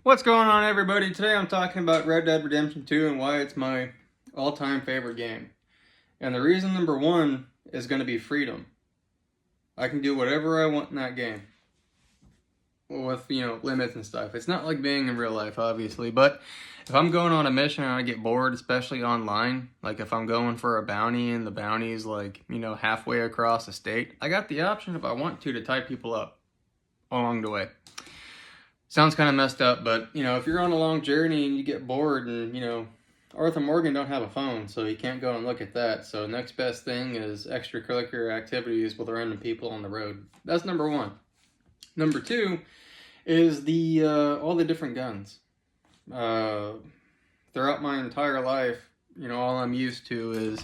What's going on, everybody? Today I'm talking about Red Dead Redemption 2 and why it's my all-time favorite game. And the reason number one is going to be freedom. I can do whatever I want in that game with, limits and stuff. It's not like being in real life, obviously, but if I'm going on a mission and I get bored, especially online, like if I'm going for a bounty and the bounty's like, halfway across the state, I got the option if I want to tie people up along the way. Sounds kind of messed up, but, if you're on a long journey and you get bored and, Arthur Morgan don't have a phone, so you can't go and look at that. So next best thing is extracurricular activities with random people on the road. That's number one. Number two is the all the different guns. Throughout my entire life, all I'm used to is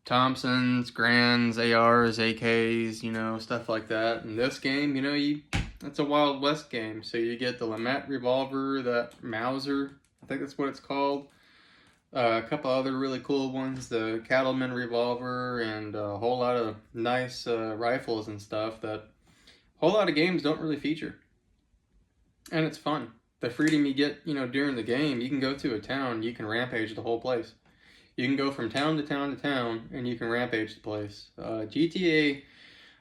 Thompsons, Grands, ARs, AKs, stuff like that. In this game, it's a Wild West game, so you get the Lamette revolver, that Mauser, I think that's what it's called. A couple other really cool ones, the Cattleman revolver, and a whole lot of nice rifles and stuff that a whole lot of games don't really feature. And it's fun. The freedom you get, during the game, you can go to a town, you can rampage the whole place. You can go from town to town to town, and you can rampage the place. GTA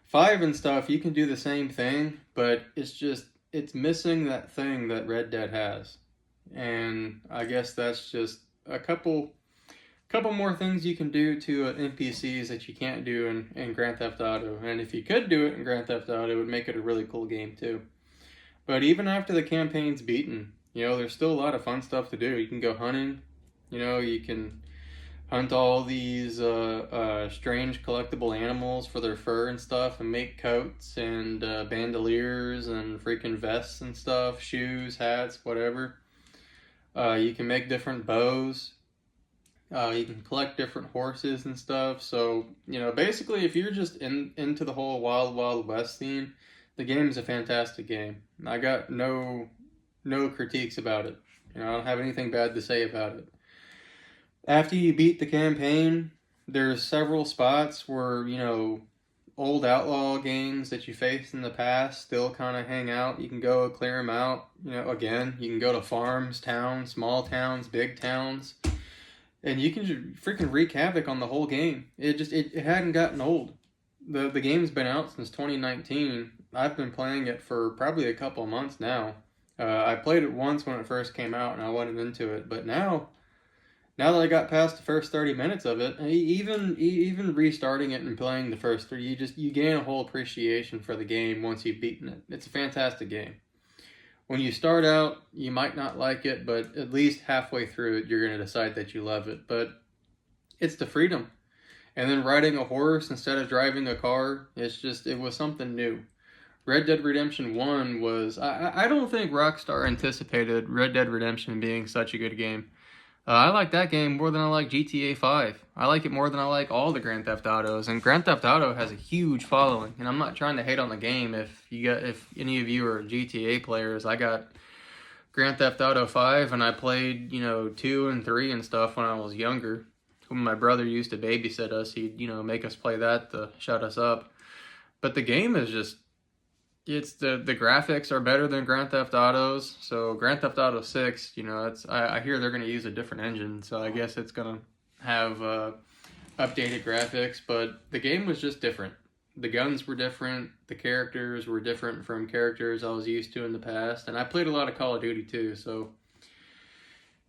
5 and stuff, you can do the same thing, but it's missing that thing that Red Dead has. And I guess that's just a couple more things you can do to NPCs that you can't do in Grand Theft Auto. And if you could do it in Grand Theft Auto, it would make it a really cool game too. But even after the campaign's beaten, there's still a lot of fun stuff to do. You can go hunting, you can hunt all these strange collectible animals for their fur and stuff, and make coats and bandoliers and freaking vests and stuff, shoes, hats, whatever. You can make different bows. You can collect different horses and stuff. So, basically, if you're just into the whole Wild Wild West theme, the game is a fantastic game. I got no critiques about it. I don't have anything bad to say about it. After you beat the campaign, there's several spots where, old outlaw gangs that you faced in the past still kind of hang out. You can go clear them out. Again, you can go to farms, towns, small towns, big towns, and you can just freaking wreak havoc on the whole game. It hadn't gotten old. The game's been out since 2019. I've been playing it for probably a couple of months now. I played it once when it first came out and I wasn't into it, but now that I got past the first 30 minutes of it, even restarting it and playing the first three, you gain a whole appreciation for the game once you've beaten it. It's a fantastic game. When you start out, you might not like it, but at least halfway through it, you're going to decide that you love it. But it's the freedom. And then riding a horse instead of driving a car, it was something new. Red Dead Redemption 1 was... I don't think Rockstar anticipated Red Dead Redemption being such a good game. I like that game more than I like GTA 5. I like it more than I like all the Grand Theft Autos. And Grand Theft Auto has a huge following. And I'm not trying to hate on the game. If any of you are GTA players, I got Grand Theft Auto 5 and I played, 2 and 3 and stuff when I was younger. When my brother used to babysit us, he'd, make us play that to shut us up. But the game is just... the graphics are better than Grand Theft Auto's. So Grand Theft Auto 6, I hear they're going to use a different engine, so I guess it's going to have updated graphics, but the game was just different. The guns were different, the characters were different from characters I was used to in the past, and I played a lot of Call of Duty too, so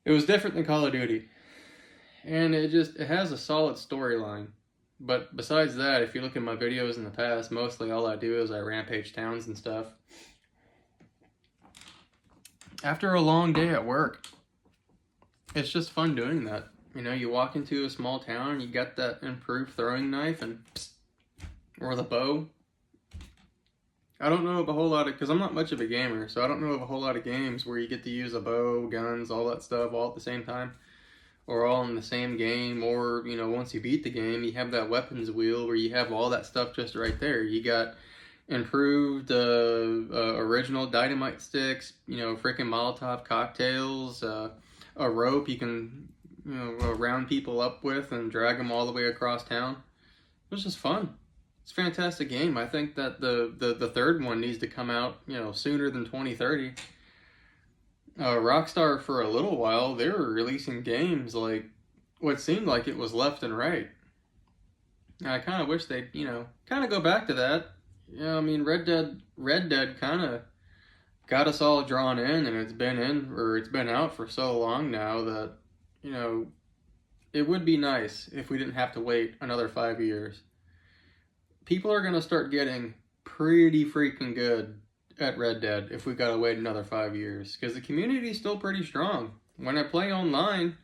it was different than Call of Duty. And it has a solid storyline. But besides that, if you look at my videos in the past, mostly all I do is I rampage towns and stuff. After a long day at work, it's just fun doing that. You walk into a small town, you got that improved throwing knife or the bow. I don't know of a whole lot of, because I'm not much of a gamer, so I don't know of a whole lot of games where you get to use a bow, guns, all that stuff all at the same time. Or all in the same game, or, once you beat the game, you have that weapons wheel where you have all that stuff just right there. You got improved original dynamite sticks, freaking Molotov cocktails, a rope you can, round people up with and drag them all the way across town. It was just fun. It's a fantastic game. I think that the third one needs to come out, sooner than 2030. Rockstar for a little while, they were releasing games like what seemed like it was left and right. I kind of wish they'd, kind of go back to that. Yeah, I mean, Red Dead kind of got us all drawn in, and it's been out for so long now that, you know, it would be nice if we didn't have to wait another 5 years. People are gonna start getting pretty freaking good at Red Dead if we gotta wait another 5 years, because the community is still pretty strong. When I play online,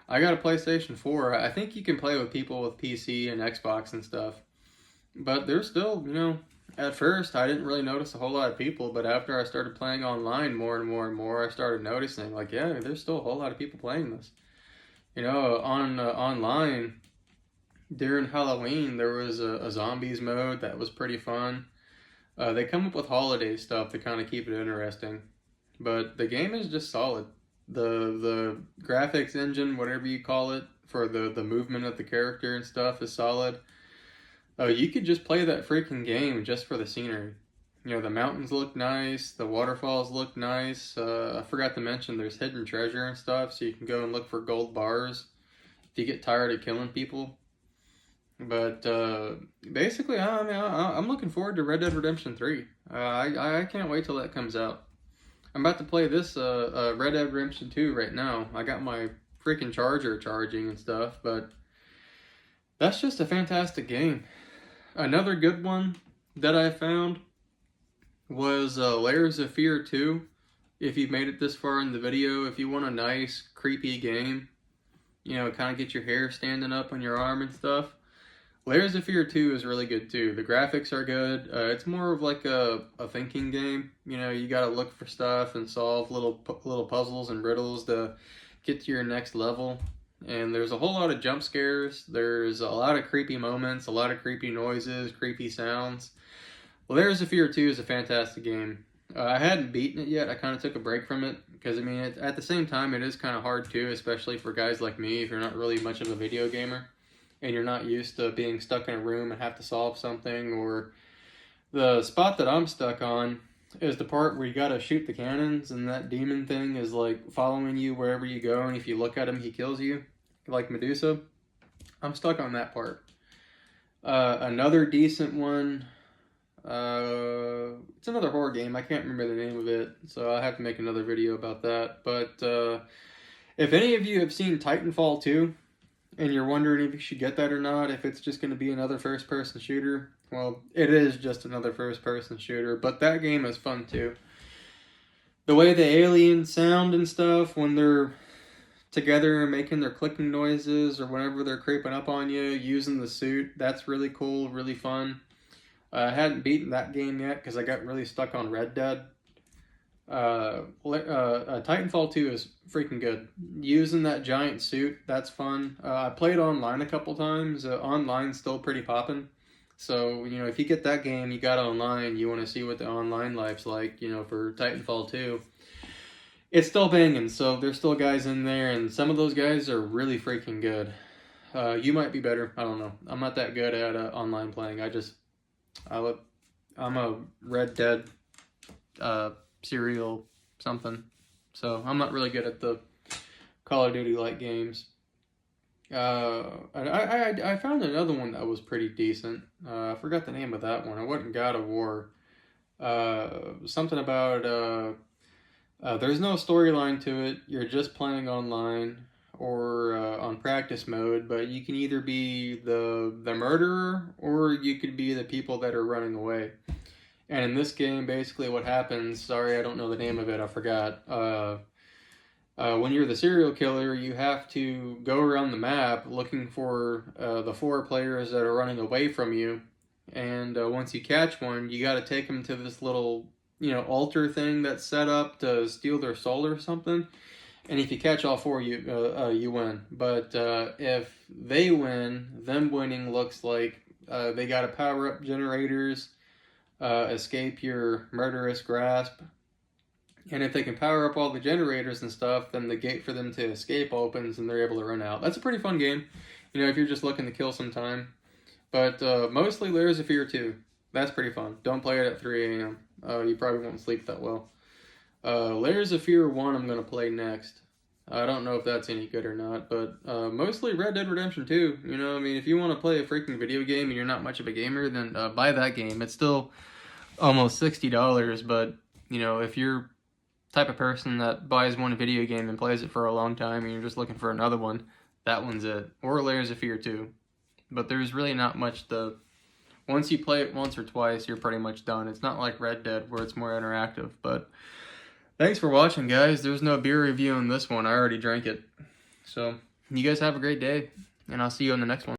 I got a PlayStation 4. I think you can play with people with PC and Xbox and stuff. But there's still, at first I didn't really notice a whole lot of people, but after I started playing online more and more and more, I started noticing, like, yeah, there's still a whole lot of people playing this. On online during Halloween, there was a zombies mode that was pretty fun. They come up with holiday stuff to kind of keep it interesting, but the game is just solid. The graphics engine, whatever you call it, for the movement of the character and stuff is solid. You could just play that freaking game just for the scenery. The mountains look nice, the waterfalls look nice. I forgot to mention there's hidden treasure and stuff, so you can go and look for gold bars if you get tired of killing people. But basically, I'm looking forward to Red Dead Redemption 3. I can't wait till that comes out. I'm about to play this Red Dead Redemption 2 right now. I got my freaking charger charging and stuff, but that's just a fantastic game. Another good one that I found was Layers of Fear 2. If you've made it this far in the video, if you want a nice, creepy game, kind of get your hair standing up on your arm and stuff, Layers of Fear 2 is really good too. The graphics are good. It's more of like a thinking game. You gotta look for stuff and solve little puzzles and riddles to get to your next level. And there's a whole lot of jump scares. There's a lot of creepy moments, a lot of creepy noises, creepy sounds. Layers of Fear 2 is a fantastic game. I hadn't beaten it yet. I kind of took a break from it because, at the same time, it is kind of hard too, especially for guys like me if you're not really much of a video gamer and you're not used to being stuck in a room and have to solve something. Or the spot that I'm stuck on is the part where you gotta shoot the cannons and that demon thing is like following you wherever you go, and if you look at him he kills you, like Medusa. I'm stuck on that part. Another decent one, it's another horror game. I can't remember the name of it, so I have to make another video about that. But if any of you have seen Titanfall 2 and you're wondering if you should get that or not, if it's just going to be another first-person shooter, well, it is just another first-person shooter, but that game is fun too. The way the aliens sound and stuff when they're together making their clicking noises or whenever they're creeping up on you using the suit, that's really cool, really fun. I hadn't beaten that game yet because I got really stuck on Red Dead. Titanfall 2 is freaking good. Using that giant suit, that's fun. I played online a couple times. Online's still pretty poppin'. So, if you get that game, you got it online, you want to see what the online life's like, for Titanfall 2. It's still banging, so there's still guys in there, and some of those guys are really freaking good. You might be better. I don't know. I'm not that good at online playing. I'm a Red Dead serial something, so I'm not really good at the Call of Duty like games. I found another one that was pretty decent. I forgot the name of that one. It wasn't God of War. Something about there's no storyline to it. You're just playing online or on practice mode, but you can either be the murderer or you could be the people that are running away. And in this game, basically what happens, sorry, I don't know the name of it, I forgot. When you're the serial killer, you have to go around the map looking for the 4 players that are running away from you. And once you catch one, you got to take them to this little, altar thing that's set up to steal their soul or something. And if you catch all 4, you win. But if they win, them winning looks like they got to power up generators, escape your murderous grasp. And if they can power up all the generators and stuff, then the gate for them to escape opens and they're able to run out. That's a pretty fun game, if you're just looking to kill some time. But mostly Layers of Fear 2. That's pretty fun. Don't play it at 3 a.m. You probably won't sleep that well. Layers of Fear 1 I'm going to play next. I don't know if that's any good or not, but mostly Red Dead Redemption 2. You know, I mean, if you want to play a freaking video game and you're not much of a gamer, then buy that game. It's still almost $60, but, you know, if you're type of person that buys one video game and plays it for a long time and you're just looking for another one, that one's it. Or Layers of Fear 2. But there's really not much once you play it once or twice, you're pretty much done. It's not like Red Dead where it's more interactive, but thanks for watching, guys. There's no beer review in this one. I already drank it. So, you guys have a great day, and I'll see you on the next one.